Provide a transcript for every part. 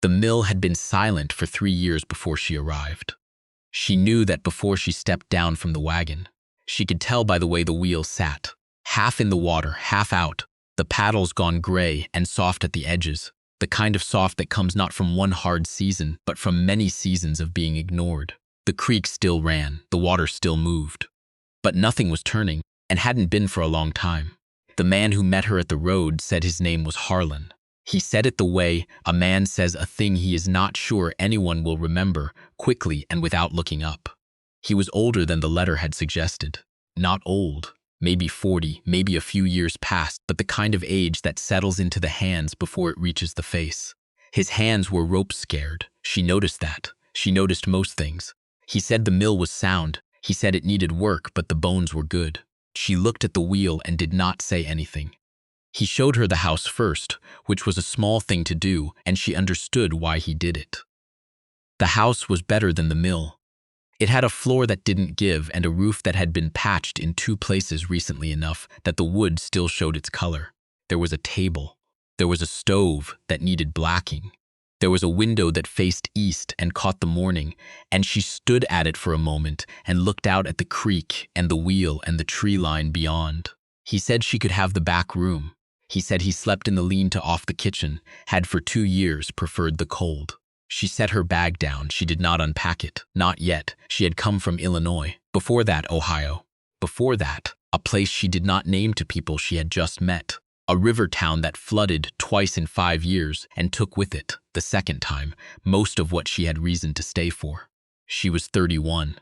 The mill had been silent for 3 years before she arrived. She knew that before she stepped down from the wagon. She could tell by the way the wheel sat, half in the water, half out, the paddles gone gray and soft at the edges, the kind of soft that comes not from one hard season, but from many seasons of being ignored. The creek still ran, the water still moved. But nothing was turning, and hadn't been for a long time. The man who met her at the road said his name was Harlan. He said it the way a man says a thing he is not sure anyone will remember, quickly and without looking up. He was older than the letter had suggested. Not old, maybe 40, maybe a few years past, but the kind of age that settles into the hands before it reaches the face. His hands were rope-scared. She noticed that. She noticed most things. He said the mill was sound. He said it needed work, but the bones were good. She looked at the wheel and did not say anything. He showed her the house first, which was a small thing to do, and she understood why he did it. The house was better than the mill. It had a floor that didn't give and a roof that had been patched in 2 places recently enough that the wood still showed its color. There was a table. There was a stove that needed blacking. There was a window that faced east and caught the morning, and she stood at it for a moment and looked out at the creek and the wheel and the tree line beyond. He said she could have the back room. He said he slept in the lean-to off the kitchen, had for 2 years preferred the cold. She set her bag down. She did not unpack it. Not yet. She had come from Illinois. Before that, Ohio. Before that, a place she did not name to people she had just met. A river town that flooded twice in 5 years and took with it, the second time, most of what she had reason to stay for. She was 31.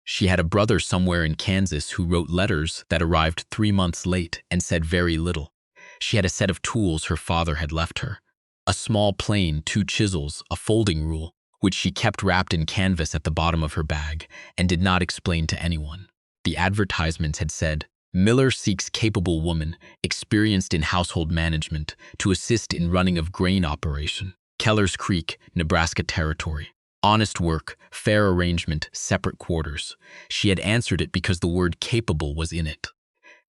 She had a brother somewhere in Kansas who wrote letters that arrived 3 months late and said very little. She had a set of tools her father had left her. A small plane, 2 chisels, a folding rule, which she kept wrapped in canvas at the bottom of her bag and did not explain to anyone. The advertisements had said, Miller seeks capable woman, experienced in household management, to assist in running of grain operation. Keller's Creek, Nebraska Territory. Honest work, fair arrangement, separate quarters. She had answered it because the word capable was in it.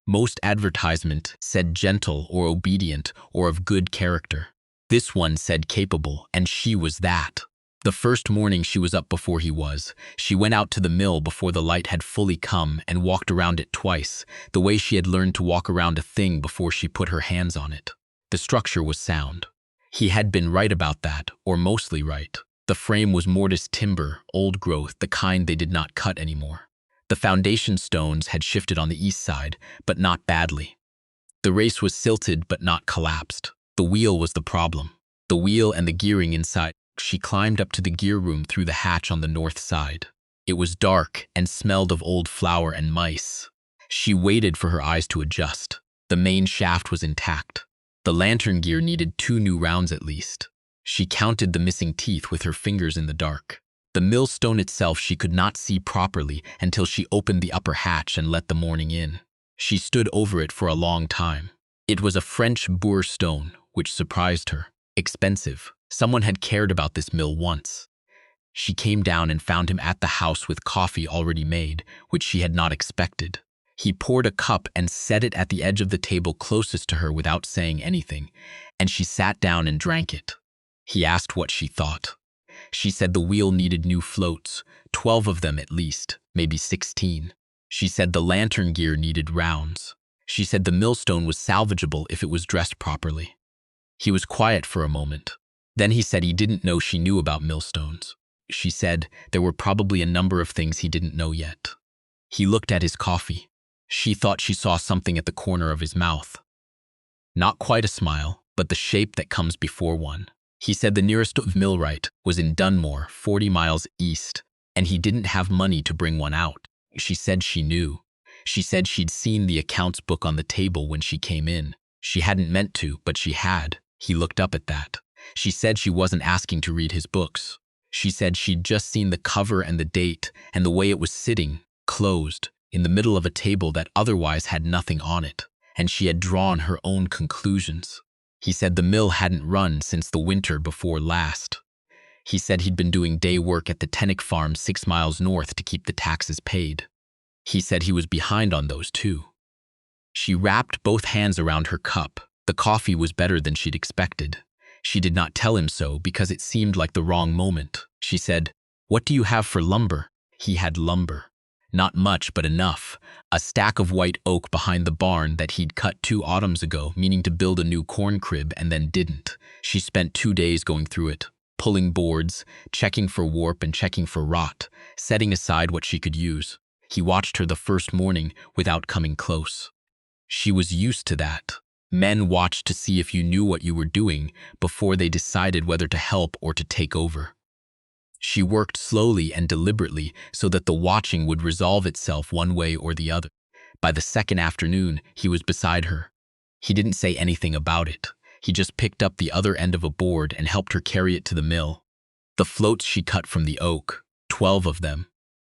Most advertisement said gentle or obedient or of good character. This one said capable, and she was that. The first morning she was up before he was. She went out to the mill before the light had fully come and walked around it twice, the way she had learned to walk around a thing before she put her hands on it. The structure was sound. He had been right about that, or mostly right. The frame was mortised timber, old growth, the kind they did not cut anymore. The foundation stones had shifted on the east side, but not badly. The race was silted but not collapsed. The wheel was the problem. The wheel and the gearing inside. She climbed up to the gear room through the hatch on the north side. It was dark and smelled of old flour and mice. She waited for her eyes to adjust. The main shaft was intact. The lantern gear needed 2 new rounds at least. She counted the missing teeth with her fingers in the dark. The millstone itself she could not see properly until she opened the upper hatch and let the morning in. She stood over it for a long time. It was a French boer stone, which surprised her. Expensive. Someone had cared about this mill once. She came down and found him at the house with coffee already made, which she had not expected. He poured a cup and set it at the edge of the table closest to her without saying anything, and she sat down and drank it. He asked what she thought. She said the wheel needed new floats, 12 of them at least, maybe 16. She said the lantern gear needed rounds. She said the millstone was salvageable if it was dressed properly. He was quiet for a moment. Then he said he didn't know she knew about millstones. She said there were probably a number of things he didn't know yet. He looked at his coffee. She thought she saw something at the corner of his mouth. Not quite a smile, but the shape that comes before one. He said the nearest millwright was in Dunmore, 40 miles east, and he didn't have money to bring one out. She said she knew. She said she'd seen the accounts book on the table when she came in. She hadn't meant to, but she had. He looked up at that. She said she wasn't asking to read his books. She said she'd just seen the cover and the date and the way it was sitting, closed, in the middle of a table that otherwise had nothing on it, and she had drawn her own conclusions. He said the mill hadn't run since the winter before last. He said he'd been doing day work at the Tennick farm 6 miles north to keep the taxes paid. He said he was behind on those too. She wrapped both hands around her cup. The coffee was better than she'd expected. She did not tell him so because it seemed like the wrong moment. She said, "What do you have for lumber?" He had lumber. Not much, but enough. A stack of white oak behind the barn that he'd cut 2 autumns ago, meaning to build a new corn crib, and then didn't. She spent 2 days going through it, pulling boards, checking for warp and checking for rot, setting aside what she could use. He watched her the first morning without coming close. She was used to that. Men watched to see if you knew what you were doing before they decided whether to help or to take over. She worked slowly and deliberately so that the watching would resolve itself one way or the other. By the second afternoon, he was beside her. He didn't say anything about it. He just picked up the other end of a board and helped her carry it to the mill. The floats she cut from the oak, 12 of them,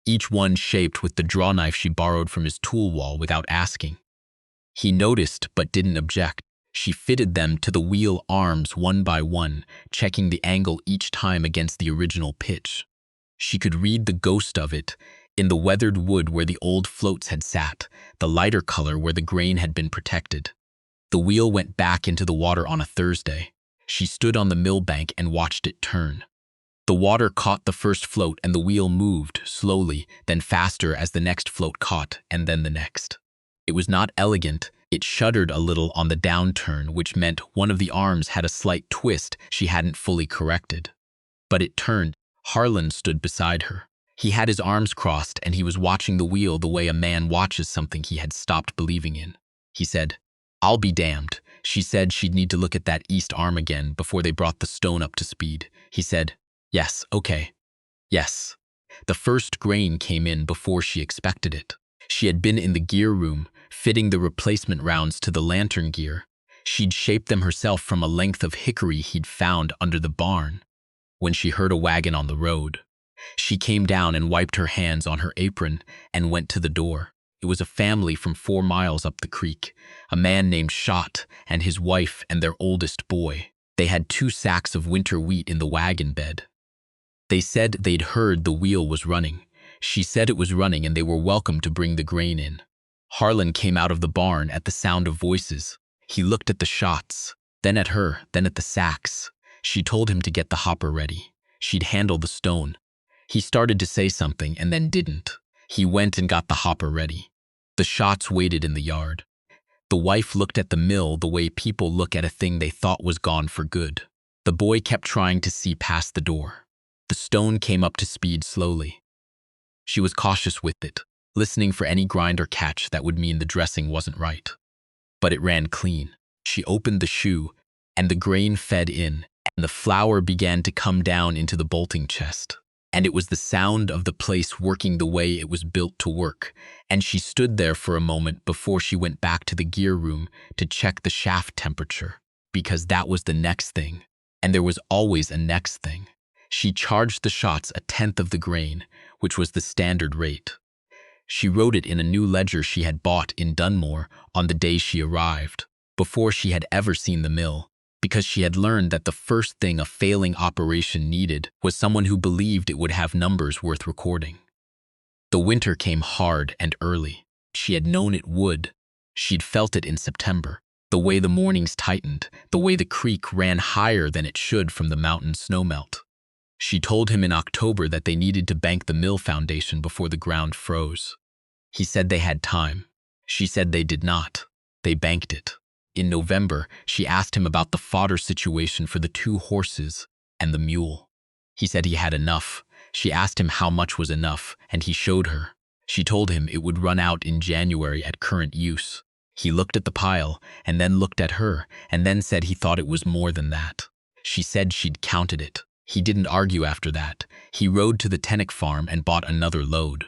each one shaped with the draw knife she borrowed from his tool wall without asking. He noticed but didn't object. She fitted them to the wheel arms one by one, checking the angle each time against the original pitch. She could read the ghost of it in the weathered wood where the old floats had sat, the lighter color where the grain had been protected. The wheel went back into the water on a Thursday. She stood on the mill bank and watched it turn. The water caught the first float and the wheel moved, slowly, then faster as the next float caught, and then the next. It was not elegant. It shuddered a little on the downturn, which meant one of the arms had a slight twist she hadn't fully corrected. But it turned. Harlan stood beside her. He had his arms crossed and he was watching the wheel the way a man watches something he had stopped believing in. He said, "I'll be damned." She said she'd need to look at that east arm again before they brought the stone up to speed. He said, "Yes, okay. Yes." The first grain came in before she expected it. She had been in the gear room, fitting the replacement rounds to the lantern gear. She'd shaped them herself from a length of hickory he'd found under the barn. When she heard a wagon on the road, she came down and wiped her hands on her apron and went to the door. It was a family from 4 miles up the creek, a man named Schott and his wife and their oldest boy. They had 2 sacks of winter wheat in the wagon bed. They said they'd heard the wheel was running. She said it was running and they were welcome to bring the grain in. Harlan came out of the barn at the sound of voices. He looked at the Schotts, then at her, then at the sacks. She told him to get the hopper ready. She'd handle the stone. He started to say something and then didn't. He went and got the hopper ready. The Schotts waited in the yard. The wife looked at the mill the way people look at a thing they thought was gone for good. The boy kept trying to see past the door. The stone came up to speed slowly. She was cautious with it, listening for any grind or catch that would mean the dressing wasn't right. But it ran clean. She opened the shoe, and the grain fed in, and the flour began to come down into the bolting chest. And it was the sound of the place working the way it was built to work, and she stood there for a moment before she went back to the gear room to check the shaft temperature, because that was the next thing, and there was always a next thing. She charged the Schotts 1/10 of the grain, which was the standard rate. She wrote it in a new ledger she had bought in Dunmore on the day she arrived, before she had ever seen the mill, because she had learned that the first thing a failing operation needed was someone who believed it would have numbers worth recording. The winter came hard and early. She had known it would. She'd felt it in September, the way the mornings tightened, the way the creek ran higher than it should from the mountain snowmelt. She told him in October that they needed to bank the mill foundation before the ground froze. He said they had time. She said they did not. They banked it. In November, she asked him about the fodder situation for the 2 horses and the mule. He said he had enough. She asked him how much was enough, and he showed her. She told him it would run out in January at current use. He looked at the pile, and then looked at her, and then said he thought it was more than that. She said she'd counted it. He didn't argue after that. He rode to the Tennick farm and bought another load.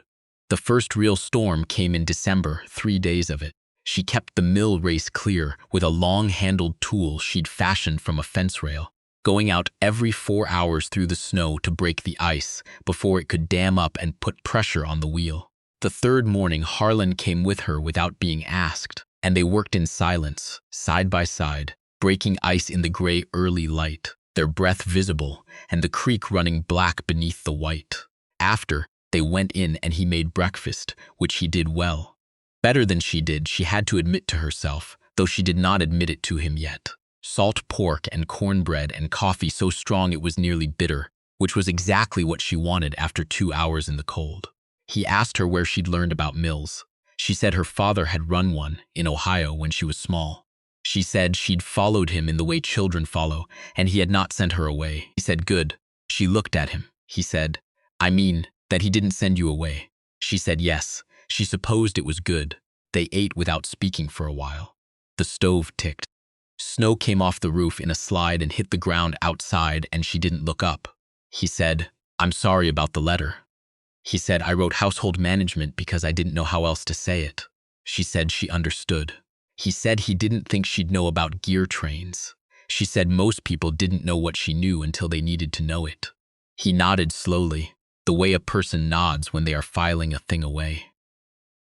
The first real storm came in December, 3 days of it. She kept the mill race clear with a long-handled tool she'd fashioned from a fence rail, going out every 4 hours through the snow to break the ice before it could dam up and put pressure on the wheel. The third morning, Harlan came with her without being asked, and they worked in silence, side by side, breaking ice in the gray early light, their breath visible, and the creek running black beneath the white. After, they went in and he made breakfast, which he did well. Better than she did, she had to admit to herself, though she did not admit it to him yet. Salt pork and cornbread and coffee so strong it was nearly bitter, which was exactly what she wanted after 2 hours in the cold. He asked her where she'd learned about mills. She said her father had run one in Ohio when she was small. She said she'd followed him in the way children follow, and he had not sent her away. He said, "Good." She looked at him. He said, "I mean, that he didn't send you away." She said yes. She supposed it was good. They ate without speaking for a while. The stove ticked. Snow came off the roof in a slide and hit the ground outside, and she didn't look up. He said, "I'm sorry about the letter." He said, "I wrote household management because I didn't know how else to say it." She said she understood. He said he didn't think she'd know about gear trains. She said most people didn't know what she knew until they needed to know it. He nodded slowly, the way a person nods when they are filing a thing away.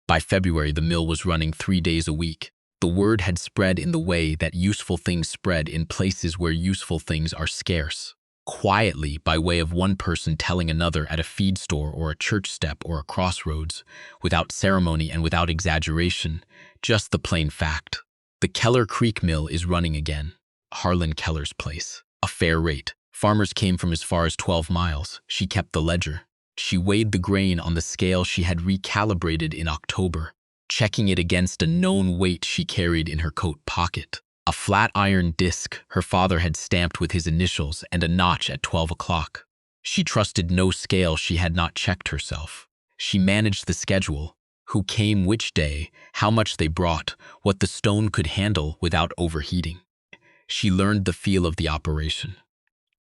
By February, the mill was running 3 days a week. The word had spread in the way that useful things spread in places where useful things are scarce. Quietly, by way of one person telling another at a feed store or a church step or a crossroads, without ceremony and without exaggeration, just the plain fact. The Keller Creek Mill is running again. Harlan Keller's place. A fair rate. Farmers came from as far as 12 miles. She kept the ledger. She weighed the grain on the scale she had recalibrated in October, checking it against a known weight she carried in her coat pocket. A flat iron disc her father had stamped with his initials and a notch at 12 o'clock. She trusted no scale she had not checked herself. She managed the schedule, who came which day, how much they brought, what the stone could handle without overheating. She learned the feel of the operation.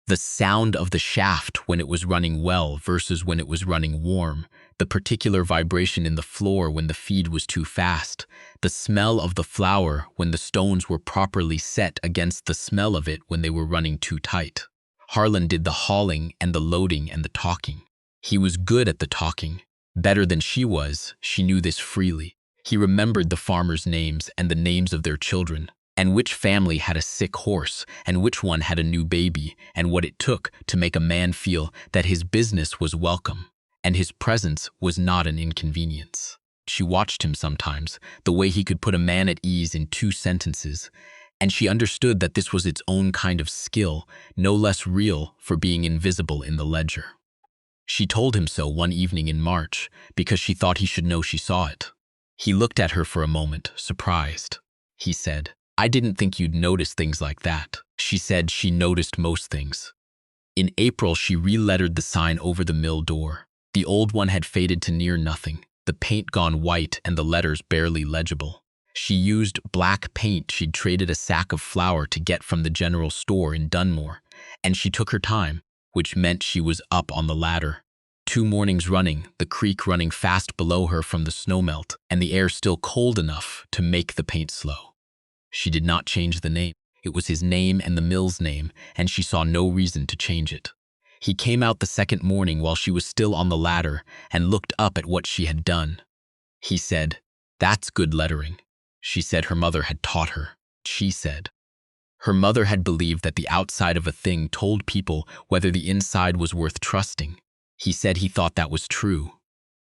The sound of the shaft when it was running well versus when it was running warm, the particular vibration in the floor when the feed was too fast, the smell of the flour when the stones were properly set against the smell of it when they were running too tight. Harlan did the hauling and the loading and the talking. He was good at the talking, better than she was. She knew this freely. He remembered the farmers' names and the names of their children, and which family had a sick horse, and which one had a new baby, and what it took to make a man feel that his business was welcome, and his presence was not an inconvenience. She watched him sometimes, the way he could put a man at ease in 2 sentences, and she understood that this was its own kind of skill, no less real for being invisible in the ledger. She told him so one evening in March, because she thought he should know she saw it. He looked at her for a moment, surprised. He said, "I didn't think you'd notice things like that." She said she noticed most things. In April, she re-lettered the sign over the mill door. The old one had faded to near nothing, the paint gone white and the letters barely legible. She used black paint she'd traded a sack of flour to get from the general store in Dunmore, and she took her time, which meant she was up on the ladder. 2 mornings running, the creek running fast below her from the snowmelt, and the air still cold enough to make the paint slow. She did not change the name. It was his name and the mill's name, and she saw no reason to change it. He came out the second morning while she was still on the ladder and looked up at what she had done. He said, "That's good lettering." She said her mother had taught her. She said her mother had believed that the outside of a thing told people whether the inside was worth trusting. He said he thought that was true.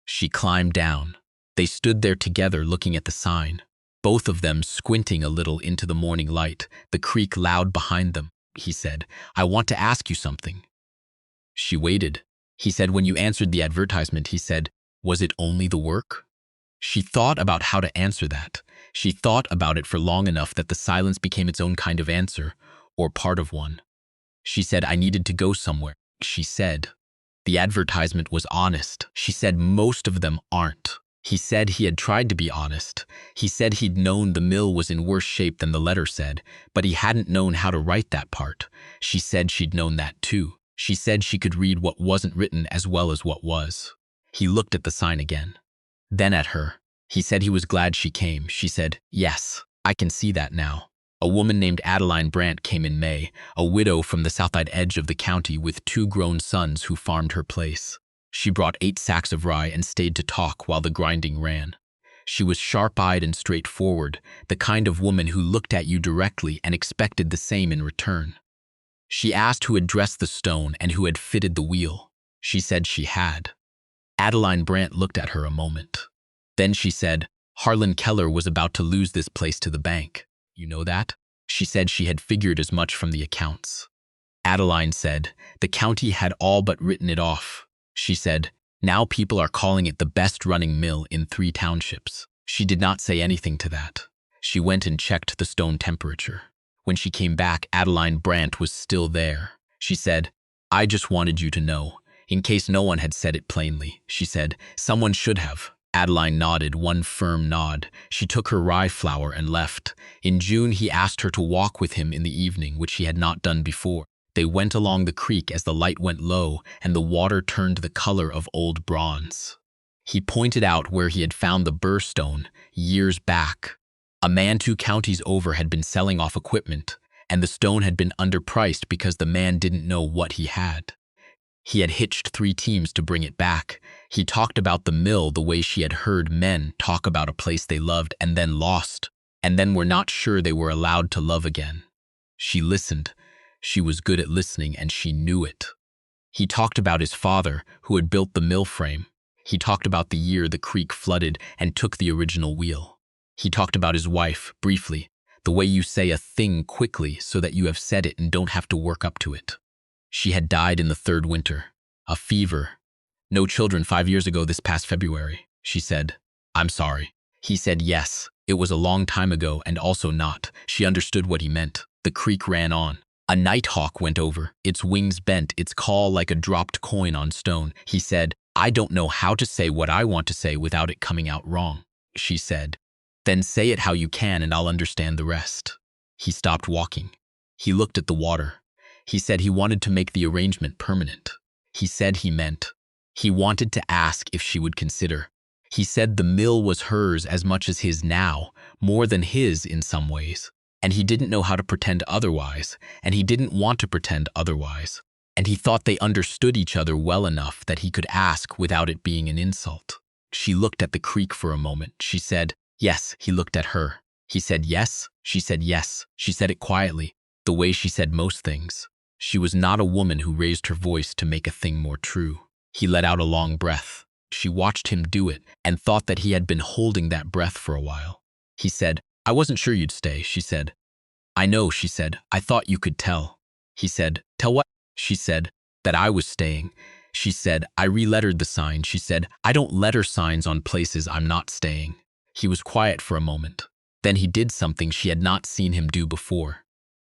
She climbed down. They stood there together looking at the sign, both of them squinting a little into the morning light, the creek loud behind them. He said, "I want to ask you something." She waited. He said, "When you answered the advertisement," he said, "was it only the work?" She thought about how to answer that. She thought about it for long enough that the silence became its own kind of answer, or part of one. She said, "I needed to go somewhere." She said, "The advertisement was honest." She said, "Most of them aren't." He said he had tried to be honest. He said he'd known the mill was in worse shape than the letter said, but he hadn't known how to write that part. She said she'd known that too. She said she could read what wasn't written as well as what was. He looked at the sign again, then at her. He said he was glad she came. She said, "Yes, I can see that now." A woman named Adeline Brandt came in May, a widow from the southside edge of the county with 2 grown sons who farmed her place. She brought 8 sacks of rye and stayed to talk while the grinding ran. She was sharp-eyed and straightforward, the kind of woman who looked at you directly and expected the same in return. She asked who had dressed the stone and who had fitted the wheel. She said she had. Adeline Brandt looked at her a moment. Then she said, "Harlan Keller was about to lose this place to the bank. You know that?" She said she had figured as much from the accounts. Adeline said, the county had all but written it off. She said, now people are calling it the best running mill in 3 townships. She did not say anything to that. She went and checked the stone temperature. When she came back, Adeline Brandt was still there. She said, I just wanted you to know, in case no one had said it plainly. She said, someone should have. Adeline nodded, one firm nod. She took her rye flour and left. In June, he asked her to walk with him in the evening, which he had not done before. They went along the creek as the light went low and the water turned the color of old bronze. He pointed out where he had found the burr stone years back. A man 2 counties over had been selling off equipment, and the stone had been underpriced because the man didn't know what he had. He had hitched 3 teams to bring it back. He talked about the mill the way she had heard men talk about a place they loved and then lost, and then were not sure they were allowed to love again. She listened. She was good at listening, and she knew it. He talked about his father, who had built the mill frame. He talked about the year the creek flooded and took the original wheel. He talked about his wife, briefly, the way you say a thing quickly so that you have said it and don't have to work up to it. She had died in the 3rd winter. A fever. No children 5 years ago this past February. She said, I'm sorry. He said yes, it was a long time ago and also not. She understood what he meant. The creek ran on. A nighthawk went over, its wings bent, its call like a dropped coin on stone. He said, I don't know how to say what I want to say without it coming out wrong. She said, then say it how you can and I'll understand the rest. He stopped walking. He looked at the water. He said he wanted to make the arrangement permanent. He said he meant. He wanted to ask if she would consider. He said the mill was hers as much as his now, more than his in some ways. And he didn't know how to pretend otherwise, and he didn't want to pretend otherwise. And he thought they understood each other well enough that he could ask without it being an insult. She looked at the creek for a moment. She said, yes. He looked at her. He said yes. She said yes. She said it quietly, the way she said most things. She was not a woman who raised her voice to make a thing more true. He let out a long breath. She watched him do it and thought that he had been holding that breath for a while. He said, I wasn't sure you'd stay, she said. I know, she said. I thought you could tell. He said, tell what? She said, that I was staying. She said, I re-lettered the sign. She said, I don't letter signs on places I'm not staying. He was quiet for a moment. Then he did something she had not seen him do before.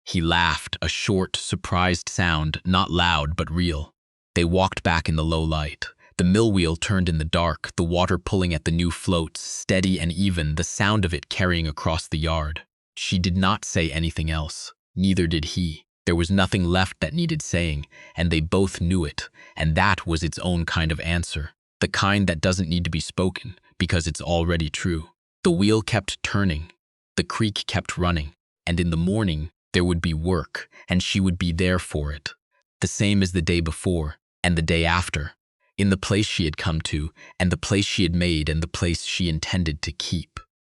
He laughed, a short, surprised sound, not loud but real. They walked back in the low light. The mill wheel turned in the dark, the water pulling at the new floats, steady and even, the sound of it carrying across the yard. She did not say anything else. Neither did he. There was nothing left that needed saying, and they both knew it, and that was its own kind of answer, the kind that doesn't need to be spoken, because it's already true. The wheel kept turning. The creek kept running, and in the morning, there would be work, and she would be there for it. The same as the day before, and the day after, in the place she had come to, and the place she had made, and the place she intended to keep.